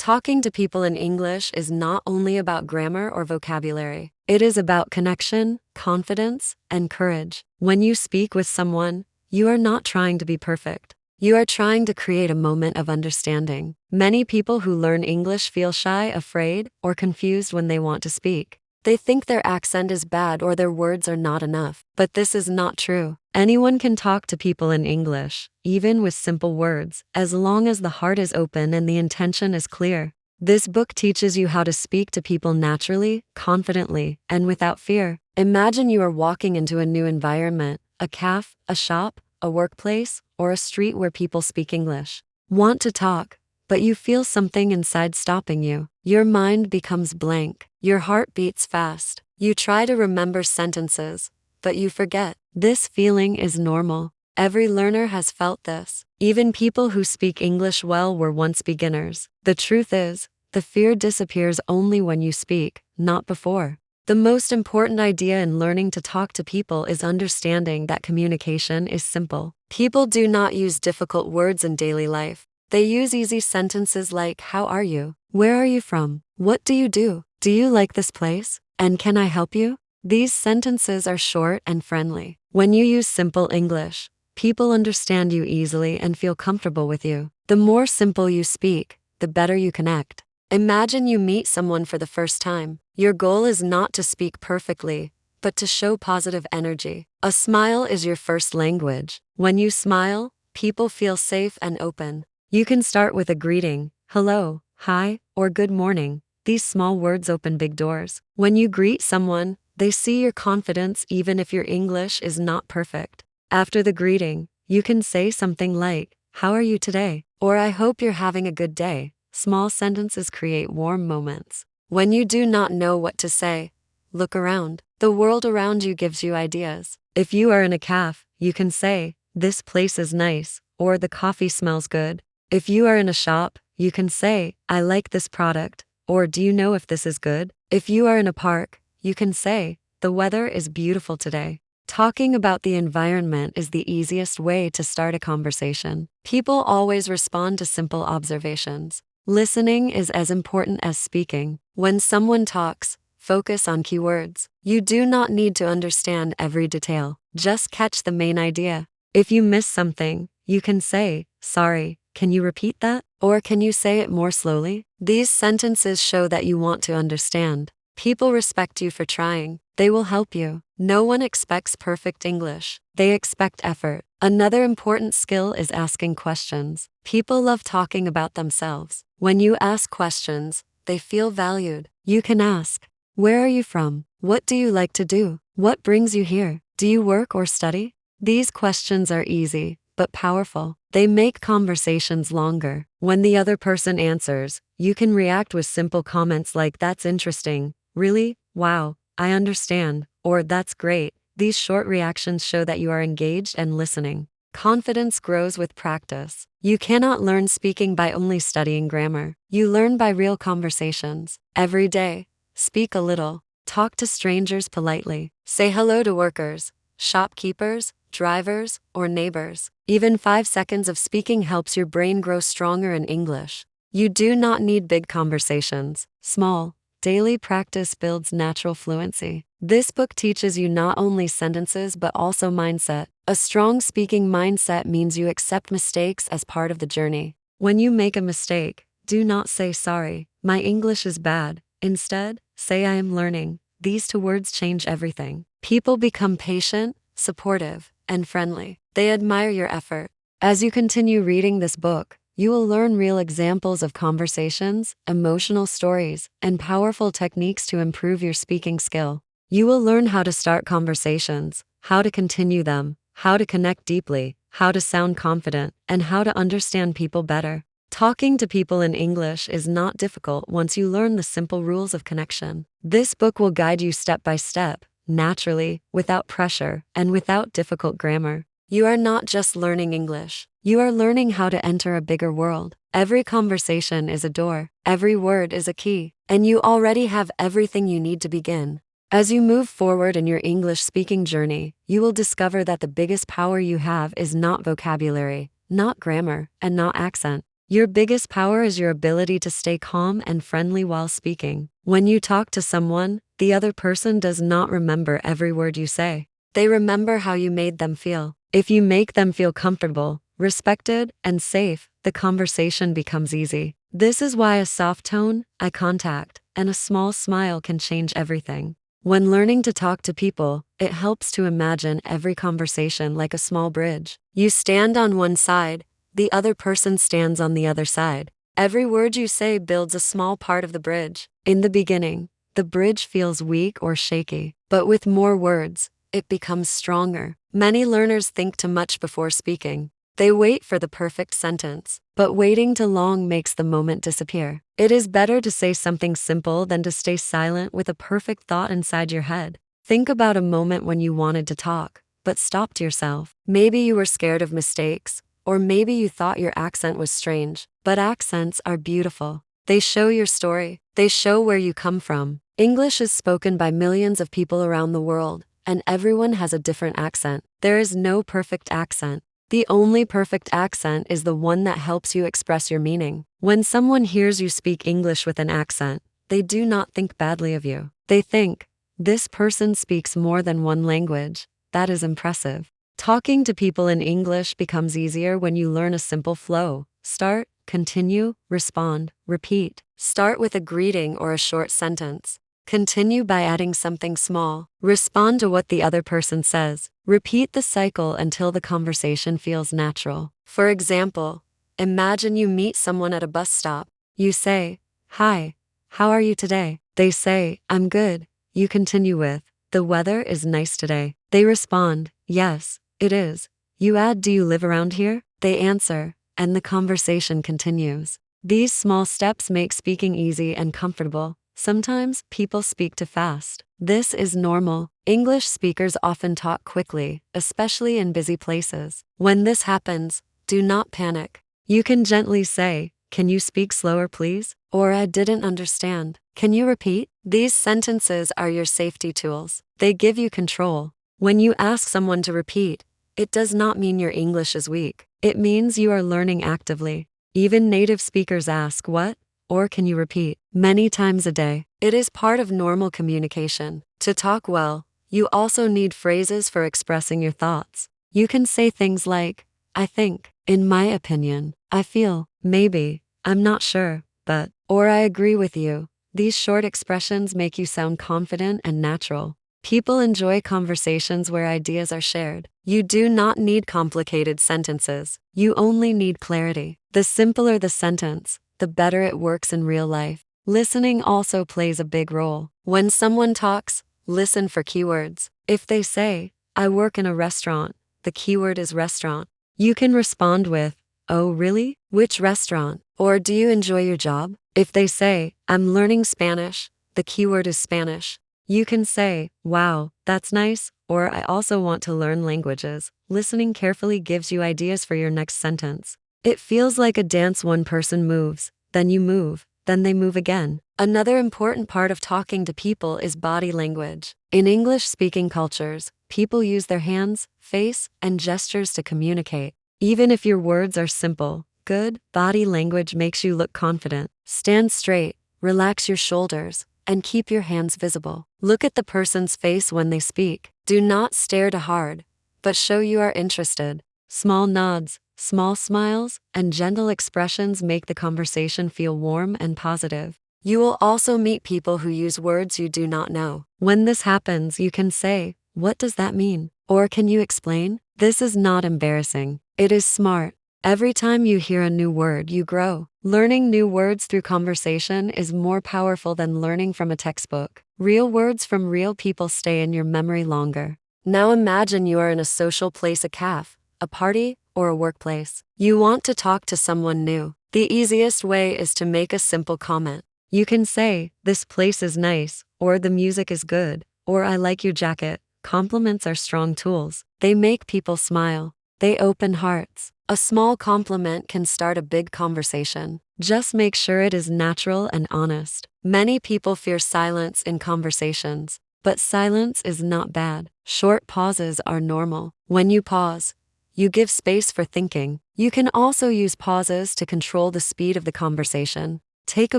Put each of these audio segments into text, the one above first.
Talking to people in English is not only about grammar or vocabulary. It is about connection, confidence, and courage. When you speak with someone, you are not trying to be perfect. You are trying to create a moment of understanding. Many people who learn English feel shy, afraid, or confused when they want to speak. They think their accent is bad or their words are not enough. But this is not true. Anyone can talk to people in English, even with simple words, as long as the heart is open and the intention is clear. This book teaches you how to speak to people naturally, confidently, and without fear. Imagine you are walking into a new environment, a cafe, a shop, a workplace, or a street where people speak English. Want to talk, but you feel something inside stopping you. Your mind becomes blank. Your heart beats fast. You try to remember sentences, but you forget. This feeling is normal. Every learner has felt this. Even people who speak English well were once beginners. The truth is, the fear disappears only when you speak, not before. The most important idea in learning to talk to people is understanding that communication is simple. People do not use difficult words in daily life. They use easy sentences like, how are you? Where are you from? What do you do? Do you like this place? And can I help you? These sentences are short and friendly. When you use simple English, people understand you easily and feel comfortable with you. The more simple you speak, the better you connect. Imagine you meet someone for the first time. Your goal is not to speak perfectly, but to show positive energy. A smile is your first language. When you smile, people feel safe and open. You can start with a greeting, hello, hi, or good morning. These small words open big doors. When you greet someone, they see your confidence even if your English is not perfect. After the greeting, you can say something like, how are you today? Or I hope you're having a good day. Small sentences create warm moments. When you do not know what to say, look around. The world around you gives you ideas. If you are in a cafe, you can say, this place is nice, or the coffee smells good. If you are in a shop, you can say, I like this product, or do you know if this is good? If you are in a park, you can say, the weather is beautiful today. Talking about the environment is the easiest way to start a conversation. People always respond to simple observations. Listening is as important as speaking. When someone talks, focus on keywords. You do not need to understand every detail. Just catch the main idea. If you miss something, you can say, sorry, can you repeat that? Or can you say it more slowly? These sentences show that you want to understand. People respect you for trying. They will help you. No one expects perfect English. They expect effort. Another important skill is asking questions. People love talking about themselves. When you ask questions, they feel valued. You can ask, where are you from? What do you like to do? What brings you here? Do you work or study? These questions are easy, but powerful. They make conversations longer. When the other person answers, you can react with simple comments like, that's interesting, really, wow, I understand, or that's great. These short reactions show that you are engaged and listening. Confidence grows with practice. You cannot learn speaking by only studying grammar. You learn by real conversations. Every day, speak a little. Talk to strangers politely. Say hello to workers, shopkeepers, drivers, or neighbors. Even 5 seconds of speaking helps your brain grow stronger in English. You do not need big conversations. Small, daily practice builds natural fluency. This book teaches you not only sentences but also mindset. A strong speaking mindset means you accept mistakes as part of the journey. When you make a mistake, do not say sorry, my English is bad. Instead, say I am learning. These 2 words change everything. People become patient, supportive, and friendly. They admire your effort. As you continue reading this book, you will learn real examples of conversations, emotional stories, and powerful techniques to improve your speaking skill. You will learn how to start conversations, how to continue them, how to connect deeply, how to sound confident, and how to understand people better. Talking to people in English is not difficult once you learn the simple rules of connection. This book will guide you step by step, naturally, without pressure, and without difficult grammar. You are not just learning English. You are learning how to enter a bigger world. Every conversation is a door. Every word is a key. And you already have everything you need to begin. As you move forward in your English speaking journey, you will discover that the biggest power you have is not vocabulary, not grammar, and not accent. Your biggest power is your ability to stay calm and friendly while speaking. When you talk to someone, the other person does not remember every word you say. They remember how you made them feel. If you make them feel comfortable, respected, and safe, the conversation becomes easy. This is why a soft tone, eye contact, and a small smile can change everything. When learning to talk to people, it helps to imagine every conversation like a small bridge. You stand on one side, the other person stands on the other side. Every word you say builds a small part of the bridge. In the beginning, the bridge feels weak or shaky, but with more words, it becomes stronger. Many learners think too much before speaking. They wait for the perfect sentence, but waiting too long makes the moment disappear. It is better to say something simple than to stay silent with a perfect thought inside your head. Think about a moment when you wanted to talk, but stopped yourself. Maybe you were scared of mistakes, or maybe you thought your accent was strange. But accents are beautiful. They show your story. They show where you come from. English is spoken by millions of people around the world, and everyone has a different accent. There is no perfect accent. The only perfect accent is the one that helps you express your meaning. When someone hears you speak English with an accent, they do not think badly of you. They think, this person speaks more than one language. That is impressive. Talking to people in English becomes easier when you learn a simple flow. Start, continue, respond, repeat. Start with a greeting or a short sentence. Continue by adding something small. Respond to what the other person says. Repeat the cycle until the conversation feels natural. For example, imagine you meet someone at a bus stop. You say, "Hi, how are you today?" They say, "I'm good." You continue with, "The weather is nice today." They respond, "Yes, it is." You add, "Do you live around here?" They answer, and the conversation continues. These small steps make speaking easy and comfortable. Sometimes people speak too fast. This is normal. English speakers often talk quickly, especially in busy places. When this happens, do not panic. You can gently say, "Can you speak slower, please?" Or, "I didn't understand. Can you repeat?" These sentences are your safety tools. They give you control. When you ask someone to repeat, it does not mean your English is weak. It means you are learning actively. Even native speakers ask, "What?" or "Can you repeat?" many times a day. It is part of normal communication. To talk well, you also need phrases for expressing your thoughts. You can say things like, "I think," "In my opinion," "I feel," "Maybe," "I'm not sure, but," or "I agree with you." These short expressions make you sound confident and natural. People enjoy conversations where ideas are shared. You do not need complicated sentences. You only need clarity. The simpler the sentence, the better it works in real life. Listening also plays a big role. When someone talks, listen for keywords. If they say, "I work in a restaurant," the keyword is restaurant. You can respond with, "Oh, really? Which restaurant?" Or, "Do you enjoy your job?" If they say, "I'm learning Spanish," the keyword is Spanish. You can say, "Wow, that's nice," or "I also want to learn languages." Listening carefully gives you ideas for your next sentence. It feels like a dance. One person moves, then you move, then they move again. Another important part of talking to people is body language. In English-speaking cultures, people use their hands, face, and gestures to communicate. Even if your words are simple, good body language makes you look confident. Stand straight, relax your shoulders, and keep your hands visible. Look at the person's face when they speak. Do not stare too hard, but show you are interested. Small nods, small smiles, and gentle expressions make the conversation feel warm and positive. You will also meet people who use words you do not know. When this happens, you can say, "What does that mean?" Or, "Can you explain?" This is not embarrassing. It is smart. Every time you hear a new word, you grow. Learning new words through conversation is more powerful than learning from a textbook. Real words from real people stay in your memory longer. Now imagine you are in a social place, a cafe, a party, or a workplace. You want to talk to someone new. The easiest way is to make a simple comment. You can say, "This place is nice," or "The music is good," or "I like your jacket." Compliments are strong tools. They make people smile. They open hearts. A small compliment can start a big conversation. Just make sure it is natural and honest. Many people fear silence in conversations, but silence is not bad. Short pauses are normal. When you pause, you give space for thinking. You can also use pauses to control the speed of the conversation. Take a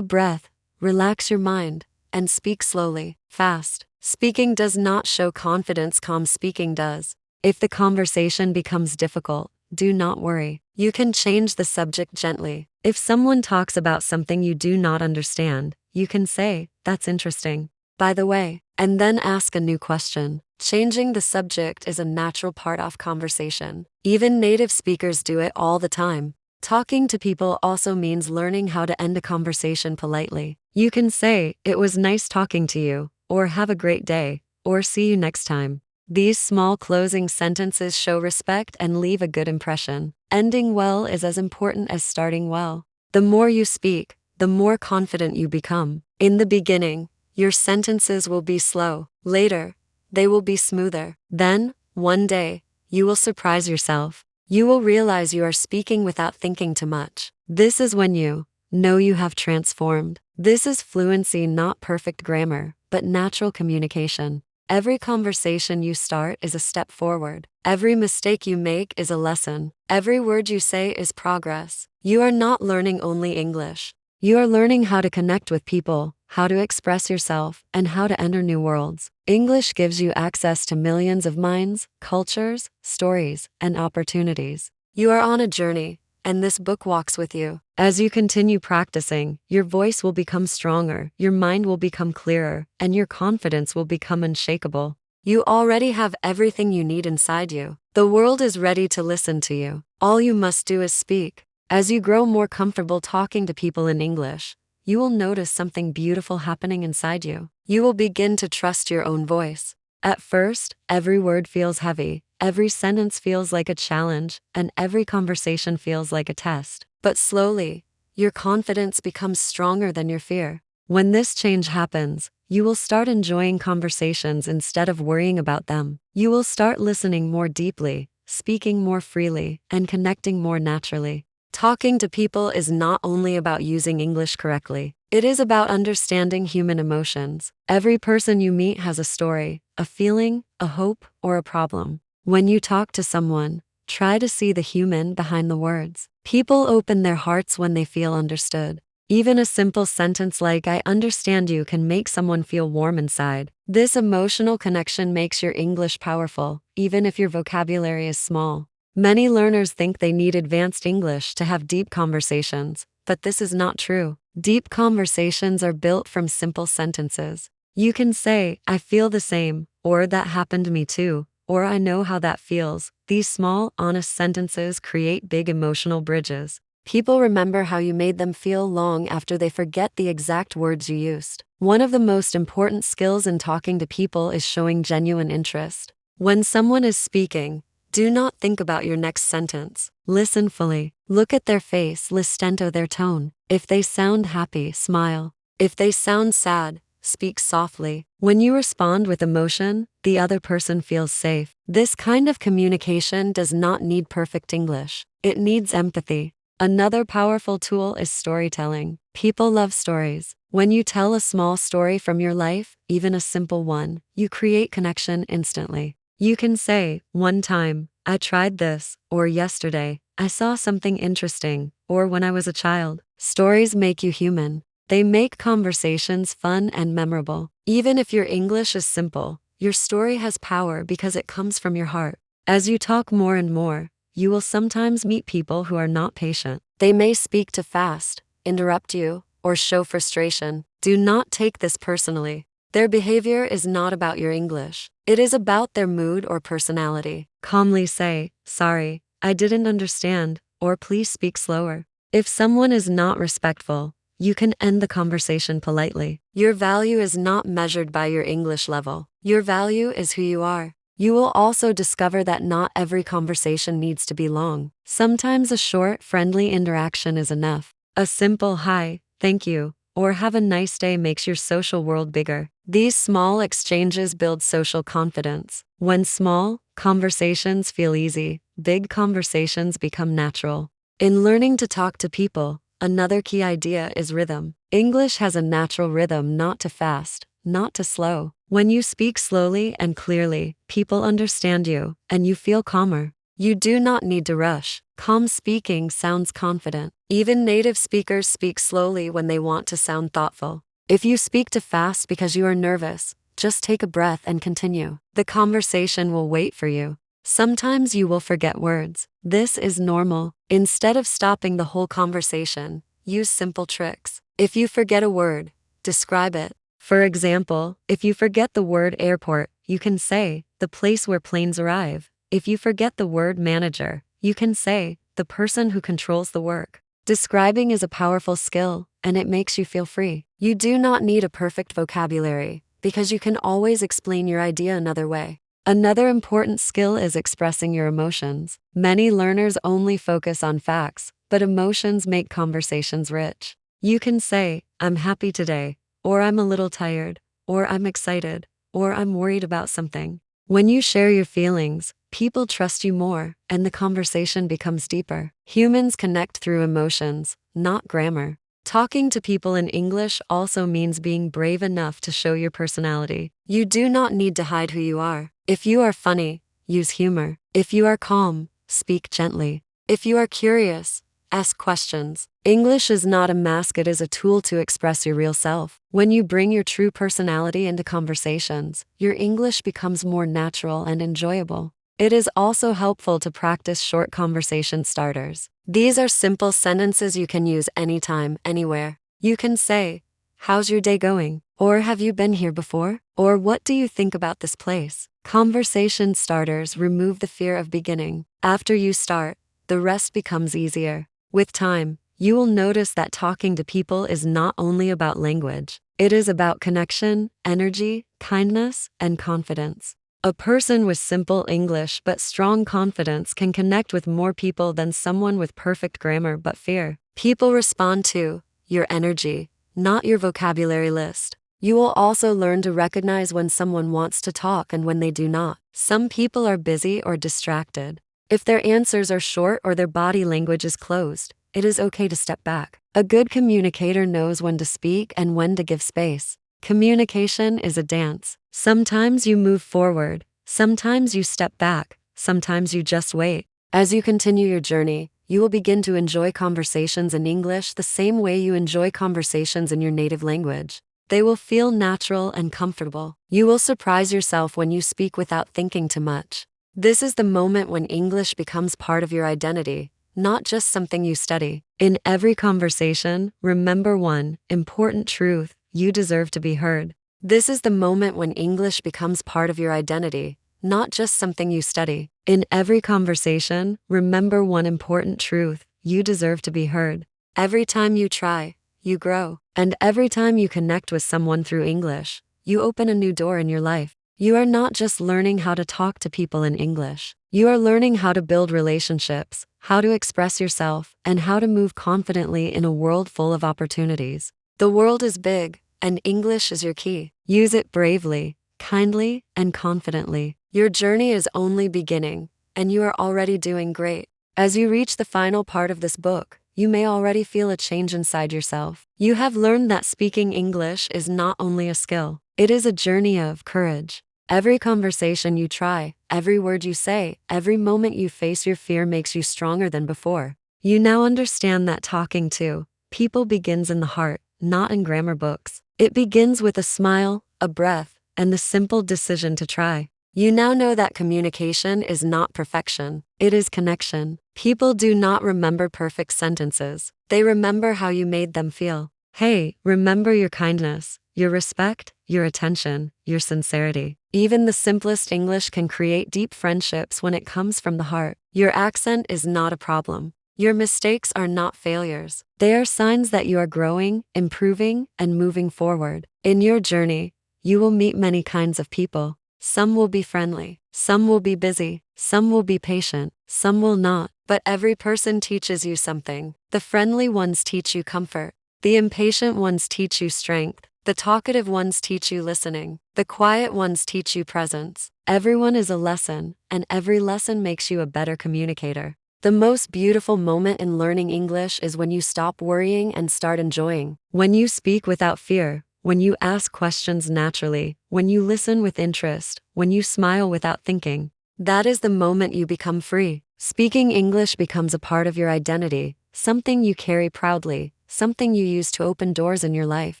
breath, relax your mind, and speak slowly. Fast speaking does not show confidence, calm speaking does. If the conversation becomes difficult, do not worry. You can change the subject gently. If someone talks about something you do not understand, you can say, "That's interesting, by the way," and then ask a new question. Changing the subject is a natural part of conversation. Even native speakers do it all the time. Talking to people also means learning how to end a conversation politely. You can say, "It was nice talking to you," or "Have a great day," or "See you next time." These small closing sentences show respect and leave a good impression. Ending well is as important as starting well. The more you speak, the more confident you become. In the beginning, your sentences will be slow. Later, they will be smoother. Then, one day, you will surprise yourself. You will realize you are speaking without thinking too much. This is when you know you have transformed. This is fluency, not perfect grammar, but natural communication. Every conversation you start is a step forward. Every mistake you make is a lesson. Every word you say is progress. You are not learning only English. You are learning how to connect with people, how to express yourself, and how to enter new worlds. English gives you access to millions of minds, cultures, stories, and opportunities. You are on a journey, and this book walks with you. As you continue practicing, your voice will become stronger, your mind will become clearer, and your confidence will become unshakable. You already have everything you need inside you. The world is ready to listen to you. All you must do is speak. As you grow more comfortable talking to people in English, you will notice something beautiful happening inside you. You will begin to trust your own voice. At first, every word feels heavy, every sentence feels like a challenge, and every conversation feels like a test. But slowly, your confidence becomes stronger than your fear. When this change happens, you will start enjoying conversations instead of worrying about them. You will start listening more deeply, speaking more freely, and connecting more naturally. Talking to people is not only about using English correctly. It is about understanding human emotions. Every person you meet has a story, a feeling, a hope, or a problem. When you talk to someone, try to see the human behind the words. People open their hearts when they feel understood. Even a simple sentence like "I understand you" can make someone feel warm inside. This emotional connection makes your English powerful, even if your vocabulary is small. Many learners think they need advanced English to have deep conversations, but this is not true. Deep conversations are built from simple sentences. You can say, "I feel the same," or "That happened to me too," or "I know how that feels." These small, honest sentences create big emotional bridges. People remember how you made them feel long after they forget the exact words you used. One of the most important skills in talking to people is showing genuine interest. When someone is speaking, do not think about your next sentence. Listen fully. Look at their face, listen to their tone. If they sound happy, smile. If they sound sad, speak softly. When you respond with emotion, the other person feels safe. This kind of communication does not need perfect English. It needs empathy. Another powerful tool is storytelling. People love stories. When you tell a small story from your life, even a simple one, you create connection instantly. You can say, "One time, I tried this," or "Yesterday, I saw something interesting," or "When I was a child." Stories make you human. They make conversations fun and memorable. Even if your English is simple, your story has power because it comes from your heart. As you talk more and more, you will sometimes meet people who are not patient. They may speak too fast, interrupt you, or show frustration. Do not take this personally. Their behavior is not about your English. It is about their mood or personality. Calmly say, "Sorry, I didn't understand," or "Please speak slower." If someone is not respectful, you can end the conversation politely. Your value is not measured by your English level. Your value is who you are. You will also discover that not every conversation needs to be long. Sometimes a short, friendly interaction is enough. A simple "Hi, thank you," or "Have a nice day" makes your social world bigger. These small exchanges build social confidence. When small conversations feel easy, big conversations become natural. In learning to talk to people, another key idea is rhythm. English has a natural rhythm, not too fast, not too slow. When you speak slowly and clearly, people understand you, and you feel calmer. You do not need to rush. Calm speaking sounds confident. Even native speakers speak slowly when they want to sound thoughtful. If you speak too fast because you are nervous, just take a breath and continue. The conversation will wait for you. Sometimes you will forget words. This is normal. Instead of stopping the whole conversation, use simple tricks. If you forget a word, describe it. For example, if you forget the word airport, you can say, the place where planes arrive. If you forget the word manager, you can say, the person who controls the work. Describing is a powerful skill, and it makes you feel free. You do not need a perfect vocabulary, because you can always explain your idea another way. Another important skill is expressing your emotions. Many learners only focus on facts, but emotions make conversations rich. You can say, I'm happy today, or I'm a little tired, or I'm excited, or I'm worried about something. When you share your feelings, people trust you more, and the conversation becomes deeper. Humans connect through emotions, not grammar. Talking to people in English also means being brave enough to show your personality. You do not need to hide who you are. If you are funny, use humor. If you are calm, speak gently. If you are curious, ask questions. English is not a mask, it is a tool to express your real self. When you bring your true personality into conversations, your English becomes more natural and enjoyable. It is also helpful to practice short conversation starters. These are simple sentences you can use anytime, anywhere. You can say, how's your day going? Or have you been here before? Or what do you think about this place? Conversation starters remove the fear of beginning. After you start, the rest becomes easier. With time, you will notice that talking to people is not only about language. It is about connection, energy, kindness, and confidence. A person with simple English but strong confidence can connect with more people than someone with perfect grammar but fear. People respond to your energy, not your vocabulary list. You will also learn to recognize when someone wants to talk and when they do not. Some people are busy or distracted. If their answers are short or their body language is closed, it is okay to step back. A good communicator knows when to speak and when to give space. Communication is a dance. Sometimes you move forward, sometimes you step back, sometimes you just wait. As you continue your journey, you will begin to enjoy conversations in English the same way you enjoy conversations in your native language. They will feel natural and comfortable. You will surprise yourself when you speak without thinking too much. This is the moment when English becomes part of your identity, not just something you study. In every conversation, remember one important truth: you deserve to be heard. This is the moment when English becomes part of your identity, not just something you study. In every conversation, remember one important truth: you deserve to be heard. Every time you try, you grow. And every time you connect with someone through English, you open a new door in your life. You are not just learning how to talk to people in English. You are learning how to build relationships, how to express yourself, and how to move confidently in a world full of opportunities. The world is big, and English is your key. Use it bravely, kindly, and confidently. Your journey is only beginning, and you are already doing great. As you reach the final part of this book, you may already feel a change inside yourself. You have learned that speaking English is not only a skill, it is a journey of courage. Every conversation you try, every word you say, every moment you face your fear makes you stronger than before. You now understand that talking to people begins in the heart, not in grammar books. It begins with a smile, a breath, and the simple decision to try. You now know that communication is not perfection, it is connection. People do not remember perfect sentences, they remember how you made them feel. Hey, remember your kindness, your respect, your attention, your sincerity. Even the simplest English can create deep friendships when it comes from the heart. Your accent is not a problem. Your mistakes are not failures. They are signs that you are growing, improving, and moving forward. In your journey, you will meet many kinds of people. Some will be friendly, some will be busy, some will be patient, some will not. But every person teaches you something. The friendly ones teach you comfort. The impatient ones teach you strength. The talkative ones teach you listening. The quiet ones teach you presence. Everyone is a lesson, and every lesson makes you a better communicator. The most beautiful moment in learning English is when you stop worrying and start enjoying. When you speak without fear, when you ask questions naturally, when you listen with interest, when you smile without thinking. That is the moment you become free. Speaking English becomes a part of your identity, something you carry proudly, something you use to open doors in your life.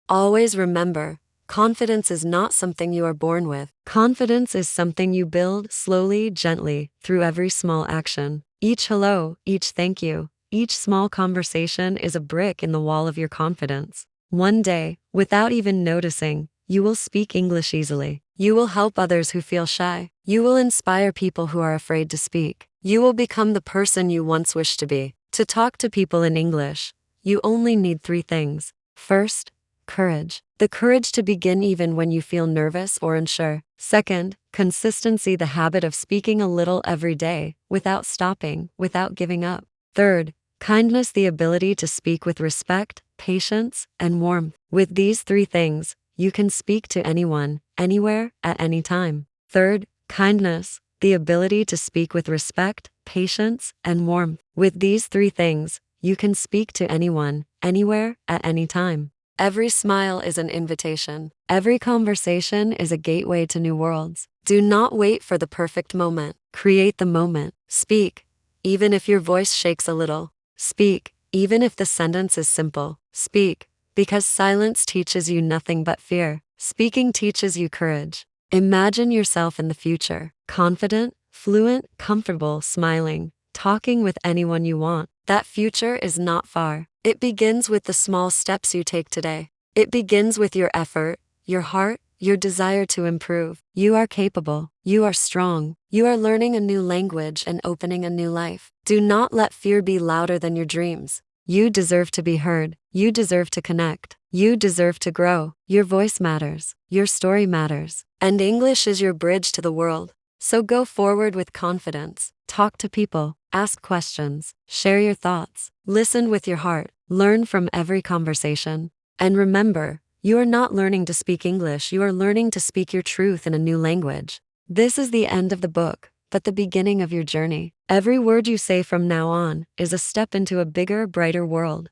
Always remember, confidence is not something you are born with. Confidence is something you build slowly, gently, through every small action. Each hello, each thank you, each small conversation is a brick in the wall of your confidence. One day, without even noticing, you will speak English easily. You will help others who feel shy. You will inspire people who are afraid to speak. You will become the person you once wished to be. To talk to people in English, you only need 3 things. First, courage. The courage to begin even when you feel nervous or unsure. Second, consistency, the habit of speaking a little every day, without stopping, without giving up. Third, kindness, the ability to speak with respect, patience, and warmth. With these 3 things, you can speak to anyone, anywhere, at any time. Third, kindness, the ability to speak with respect, patience, and warmth. With these 3 things, you can speak to anyone, anywhere, at any time. Every smile is an invitation. Every conversation is a gateway to new worlds. Do not wait for the perfect moment. Create the moment. Speak, even if your voice shakes a little. Speak, even if the sentence is simple. Speak, because silence teaches you nothing but fear. Speaking teaches you courage. Imagine yourself in the future, confident, fluent, comfortable, smiling, talking with anyone you want. That future is not far. It begins with the small steps you take today. It begins with your effort, your heart, your desire to improve. You are capable. You are strong. You are learning a new language and opening a new life. Do not let fear be louder than your dreams. You deserve to be heard. You deserve to connect. You deserve to grow. Your voice matters. Your story matters. And English is your bridge to the world. So go forward with confidence. Talk to people. Ask questions. Share your thoughts. Listen with your heart. Learn from every conversation. And remember, you are not learning to speak English. You are learning to speak your truth in a new language. This is the end of the book, but the beginning of your journey. Every word you say from now on is a step into a bigger, brighter world.